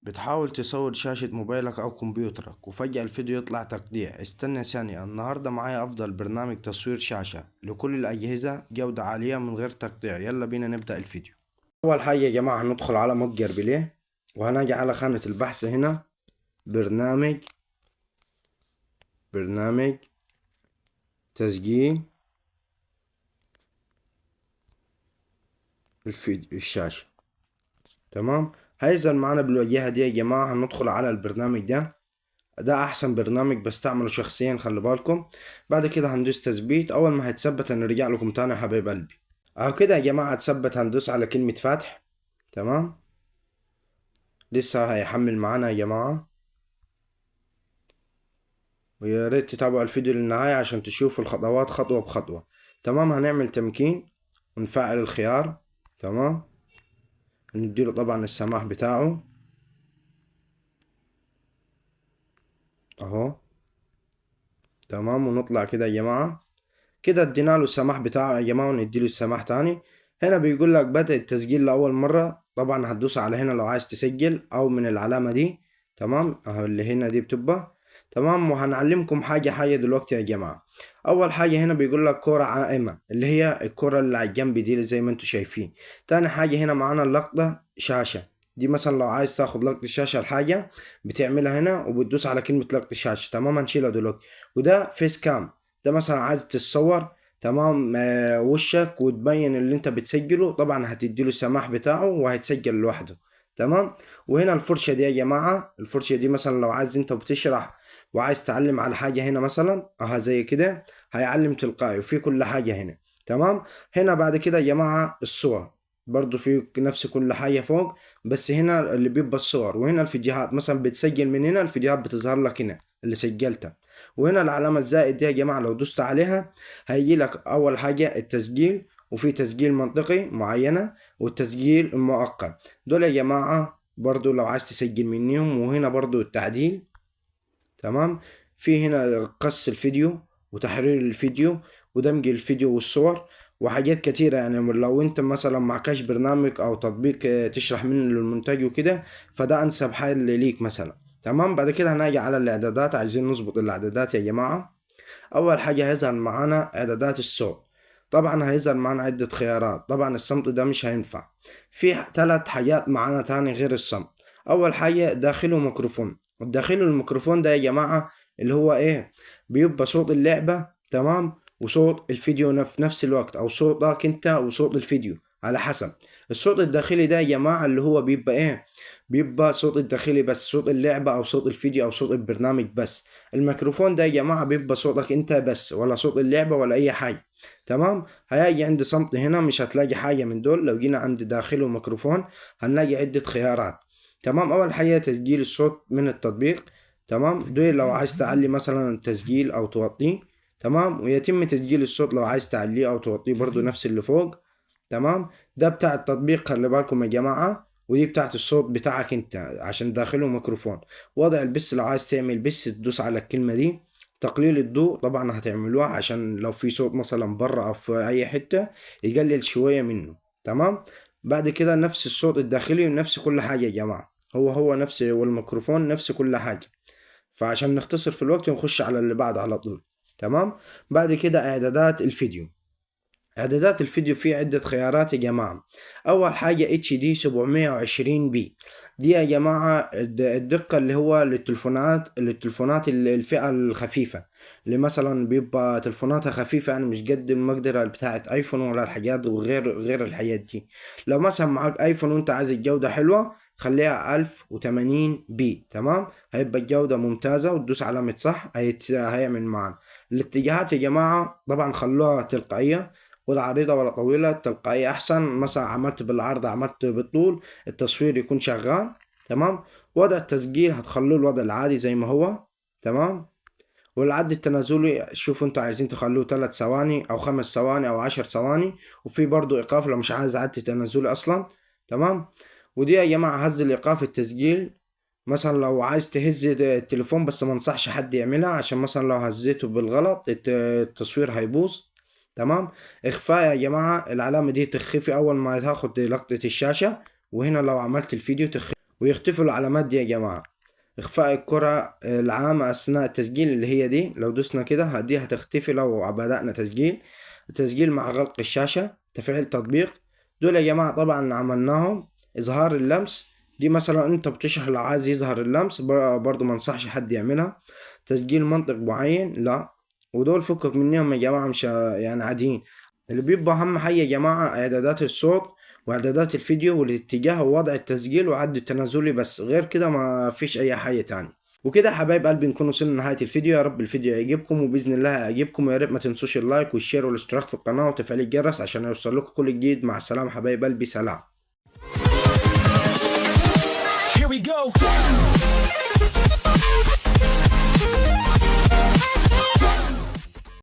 بتحاول تصور شاشة موبايلك أو كمبيوترك وفجأة الفيديو يطلع تقطيع. استنى ثانية، النهاردة معايا أفضل برنامج تصوير شاشة لكل الأجهزة، جودة عالية من غير تقطيع. يلا بينا نبدأ الفيديو. أول حاجة يا جماعة هندخل على متجر بليه، وهنجي على خانة البحث هنا برنامج تسجيل الشاشة. تمام، هيظهر معانا بالواجهة دي يا جماعة. هندخل على البرنامج ده احسن برنامج بستعمله شخصيا، خلي بالكم. بعد كده هندوس تثبيت. اول ما هيتثبت هنرجع لكم تاني يا حبايب قلبي. اهو كده يا جماعه اتثبت. هندوس على كلمه فتح. تمام، لسه هيحمل معانا يا جماعه، ويا ريت تتابعوا الفيديو للنهايه عشان تشوفوا الخطوات خطوه بخطوه. تمام، هنعمل تمكين ونفعل الخيار. تمام، نديله طبعا السماح بتاعه اهو. تمام، ونطلع كده يا جماعه. كده ادينا له السماح بتاعه يا جماعه، ونديله السماح تاني. هنا بيقول لك بدأ التسجيل لأول مرة. طبعا هتدوس على هنا لو عايز تسجل، أو من العلامة دي. تمام، اهو اللي هنا دي بتبقى تمام. وهنعلمكم حاجة دلوقتي يا جماعة. أول حاجة هنا بيقول لك كرة عائمة، اللي هي الكرة اللي على الجنب دي زي ما انتم شايفين. تاني حاجة هنا معانا اللقطة شاشة. دي مثلا لو عايز تاخد لقطة الشاشة الحاجة بتعملها هنا وبتدوس على كلمة لقطة الشاشة. تمام، هنشيلها دلوقتي. وده فيس كام، ده مثلا عايز تتصور. تمام، وشك وتبين اللي انت بتسجله. طبعا هتديله السماح بتاعه وهيتسجل لوحده. تمام. وهنا الفرشة دي يا جماعة، الفرشة دي مثلا لو عايز انت بتشرح وعايز تعلم على حاجة هنا مثلا زي كده، هيعلم تلقائي وفي كل حاجة هنا. تمام. هنا بعد كده يا جماعة الصور، برضو في نفس كل حاجة فوق، بس هنا اللي بيبقى الصور. وهنا الفيديوهات، مثلا بتسجل من هنا الفيديوهات بتظهر لك هنا اللي سجلتها. وهنا العلامة الزائد دي يا جماعة لو دوست عليها هيجي لك أول حاجة التسجيل، وفي تسجيل منطقي معينة والتسجيل المؤقت. دول يا جماعة برضو لو عايز تسجل منهم. وهنا برضو التعديل. تمام، في هنا قص الفيديو وتحرير الفيديو ودمج الفيديو والصور وحاجات كتيرة. يعني لو انت مثلا معكش برنامج او تطبيق تشرح منه للمونتاج وكده، فده انسب حل ليك مثلا. تمام، بعد كده هنيجي على الاعدادات. عايزين نظبط الاعدادات يا جماعة. اول حاجة هيظهر معانا اعدادات الصوت. طبعا هيظهر معانا عدة خيارات. طبعا الصمت ده مش هينفع. في 3 حاجات معانا تاني غير الصمت. اول حاجة داخله ميكروفون. الداخله الميكروفون ده يا جماعة اللي هو ايه، بيبقى صوت اللعبة تمام وصوت الفيديو في نفس الوقت، او صوتك انت وصوت الفيديو على حسب. الصوت الداخلي ده يا جماعة اللي هو بيبقى ايه، بيبقى صوت الداخلي بس، صوت اللعبة او صوت الفيديو او صوت البرنامج بس. الميكروفون ده يا جماعة بيبقى صوتك انت بس، ولا صوت اللعبة ولا اي حاجة. تمام، هيجي عند صمت هنا مش هتلاقي حاجة من دول. لو جينا عند داخله ميكروفون هنلاقي عدة خيارات. تمام، اول حاجة تسجيل الصوت من التطبيق. تمام، دول لو عايز تعلي مثلا التسجيل او توطيه. تمام، ويتم تسجيل الصوت لو عايز تعليه او توطيه، برضو نفس اللي فوق. تمام، ده بتاع التطبيق خلي بالكم يا جماعة. ودي بتاعت الصوت بتاعك انت عشان داخله ميكروفون. وضع البث، لو عايز تعمل بث تدوس على الكلمة دي. تقليل الضوء طبعا هتعملوها عشان لو في صوت مثلا بره او في اي حتة يقلل شوية منه. تمام، بعد كده نفس الصوت الداخلي ونفس كل حاجة يا جماعة. هو نفس، والميكروفون نفس كل حاجة. فعشان نختصر في الوقت نخش على اللي بعد على طول. تمام، بعد كده اعدادات الفيديو. اعدادات الفيديو فيه عدة خيارات يا جماعة. اول حاجة HD 720p. دي يا جماعة الدقة اللي هو للتلفونات الفئة الخفيفة، اللي مثلا بيبقى تلفوناتها خفيفة، يعني مش قد المقدرة بتاعت ايفون ولا الحاجات وغير الحاجات دي. لو مثلا معاك ايفون وانت عايز الجودة حلوة خليها 1080p. تمام، هيبقى الجودة ممتازة وتدوس علامة صح هيعمل معانا. الاتجاهات يا جماعة طبعا خلوها تلقائية، ولا عريضة ولا طويلة. التلقائية أحسن، مثلا عملت بالعرض عملت بالطول التصوير يكون شغال. تمام، وضع التسجيل هتخلوه الوضع العادي زي ما هو. تمام، والعد التنازلي شوفوا انتوا عايزين تخلوه 3 ثواني أو 5 ثواني أو 10 ثواني. وفي برضو إيقاف لو مش عايز عد تنازلي أصلا. تمام، ودي يا جماعة هز إيقاف التسجيل. مثلا لو عايز تهز التليفون، بس ما انصحش حد يعملها عشان مثلا لو هزيته بالغلط التصوير هيبوظ. تمام، اخفاء يا جماعة العلامة دي تخفي اول ما تاخد لقطة الشاشة. وهنا لو عملت الفيديو تخفي. ويختفوا العلامات دي يا جماعة. اخفاء الكرة العامة اثناء التسجيل اللي هي دي، لو دوسنا كده دي هتختفي لو بدأنا تسجيل. التسجيل مع غلق الشاشة، تفعيل تطبيق، دول يا جماعة طبعا عملناهم. اظهار اللمس، دي مثلا انت بتشرح لو عايز يظهر اللمس برضو ما انصحش حد يعملها. تسجيل منطق معين لا. ودول فكك منهم يا جماعة، مش يعني عاديين. اللي بيبقى اهم حاجة يا جماعة اعدادات الصوت واعدادات الفيديو والاتجاه ووضع التسجيل وعد التنازلي، بس غير كده ما فيش اي حاجة تاني. وكده حبايب قلبي نكون وصلنا لنهاية الفيديو. يا رب الفيديو يعجبكم، وبإذن الله يعجبكم. ويا ريت ما تنسوش اللايك والشير والاشتراك في القناة وتفعيل الجرس عشان يوصل لكم كل جديد. مع السلامة حبايب قلبي، سلام. Here we go.